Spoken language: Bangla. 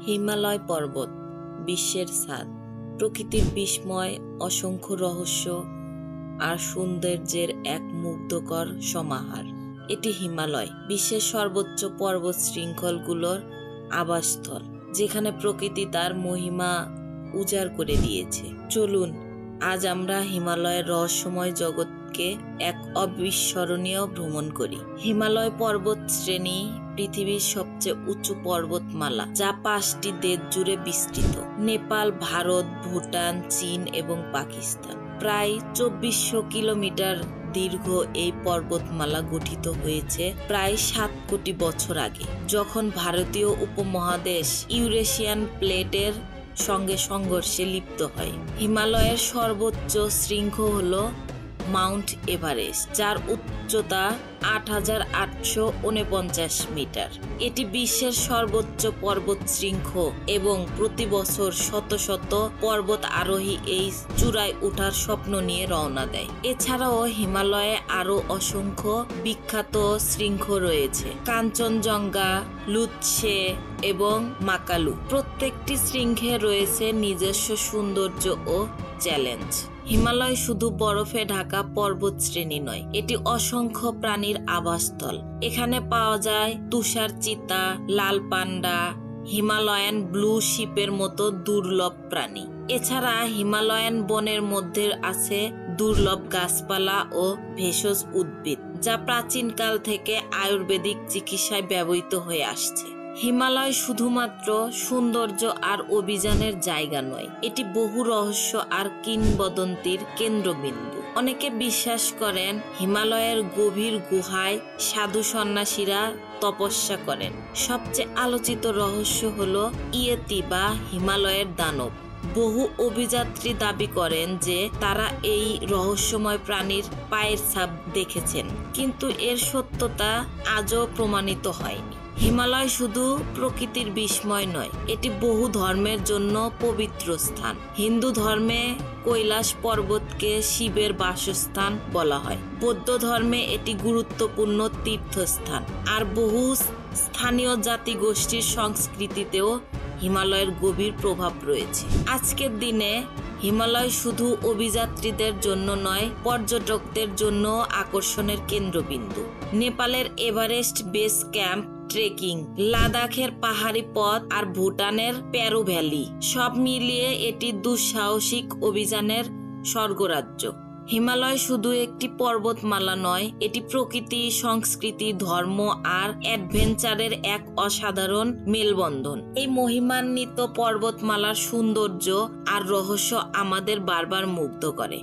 হিমালয় পর্বত বিশ্বের ছাদ, প্রকৃতির বিস্ময়, অসংখ্য রহস্য আর সৌন্দর্যের এক মুগ্ধকর সমাহার। এটি হিমালয়, বিশ্বের সর্বোচ্চ পর্বত শৃঙ্খলগুলোর আবাসস্থল, যেখানে প্রকৃতি তার মহিমা উজাড় করে দিয়েছে। চলুন আজ আমরা হিমালয়ের রহস্যময় জগৎকে এক অবিস্মরণীয় ভ্রমণ করি। হিমালয় পর্বত শ্রেণী পৃথিবীর সবচেয়ে উঁচু পর্বতমালা, যা 5টি দেশ জুড়ে বিস্তৃত। নেপাল, ভারত, ভুটান, চীন এবং পাকিস্তান। প্রায় 2400 কিলোমিটার দীর্ঘ এই পর্বতমালা গঠিত হয়েছে প্রায় 7 কোটি বছর আগে, যখন ভারতীয় উপমহাদেশ ইউরেশিয়ান প্লেটের সঙ্গে সংঘর্ষে লিপ্ত হয়। হিমালয়ের সর্বোচ্চ শৃঙ্গ হল মাউন্ট এভারেস্ট, যার উচ্চতা 8849 মিটার। এটি বিশ্বের সর্বোচ্চ পর্বত শৃঙ্গ এবং প্রতি বছর শত শত পর্বত আরোহী এই চূড়ায় ওঠার স্বপ্ন নিয়ে রওনা দেয়। এছাড়াও হিমালয়ে আরো অসংখ্য বিখ্যাত শৃঙ্গ রয়েছে: কাঞ্চনজঙ্ঘা, লুৎসে এবং মাকালু। প্রত্যেকটি শৃঙ্গে রয়েছে নিজস্ব সৌন্দর্য ও চ্যালেঞ্জ। হিমালয় শুধু বরফে ঢাকা পর্বত শ্রেণী নয়, এটি অসংখ্য প্রাণীর আবাসস্থল। এখানে পাওয়া যায় তুষার চিতা, লাল পান্ডা, হিমালয়ান ব্লু শিপের মতো দুর্লভ প্রাণী। এছাড়া হিমালয়ান বনের মধ্যে আছে দুর্লভ গাছপালা ও ভেষজ উদ্ভিদ, যা প্রাচীনকাল থেকে আয়ুর্বেদিক চিকিৎসায় ব্যবহৃত হয়ে আসছে। হিমালয় শুধুমাত্র সৌন্দর্য আর অভিযানের জায়গা নয়, এটি বহু রহস্য আর কিংবদন্তির কেন্দ্রবিন্দু। অনেকে বিশ্বাস করেন হিমালয়ের গভীর গুহায় সাধু সন্ন্যাসীরা তপস্যা করেন। সবচেয়ে আলোচিত রহস্য হলো ইয়েতি বা হিমালয়ের দানব। বহু অভিযাত্রী দাবি করেন যে তারা এই রহস্যময় প্রাণীর পায়ের ছাপ দেখেছেন, কিন্তু এর সত্যতা আজও প্রমাণিত হয়নি। হিমালয় শুধু প্রকৃতির বিস্ময় নয়, এটি বহু ধর্মের জন্য পবিত্র স্থান। হিন্দু ধর্মে কৈলাস পর্বতকে শিবের বাসস্থান বলা হয়, বৌদ্ধ ধর্মে এটি গুরুত্বপূর্ণ তীর্থস্থান, আর বহু স্থানীয় জাতিগোষ্ঠীর সংস্কৃতিতেও হিমালয়ের গভীর প্রভাব রয়েছে। আজকের দিনে হিমালয় শুধু অভিযাত্রীদের জন্য নয়, পর্যটকদের জন্য আকর্ষণের কেন্দ্রবিন্দু। নেপালের এভারেস্ট বেস ক্যাম্প, ট্রেকিং, লাদাখের পাহাড়ি পথ আর ভুটানের প্যারো ভ্যালি, সব মিলিয়ে এটি দুঃসাহসিক অভিযানের স্বর্গরাজ্য। হিমালয় শুধু একটি পর্বতমালা নয়, এটি প্রকৃতি, সংস্কৃতি, ধর্ম আর অ্যাডভেঞ্চারের এক অসাধারণ মেলবন্ধন। এই মহিমান্বিত পর্বতমালার সৌন্দর্য আর রহস্য আমাদের বারবার মুগ্ধ করে।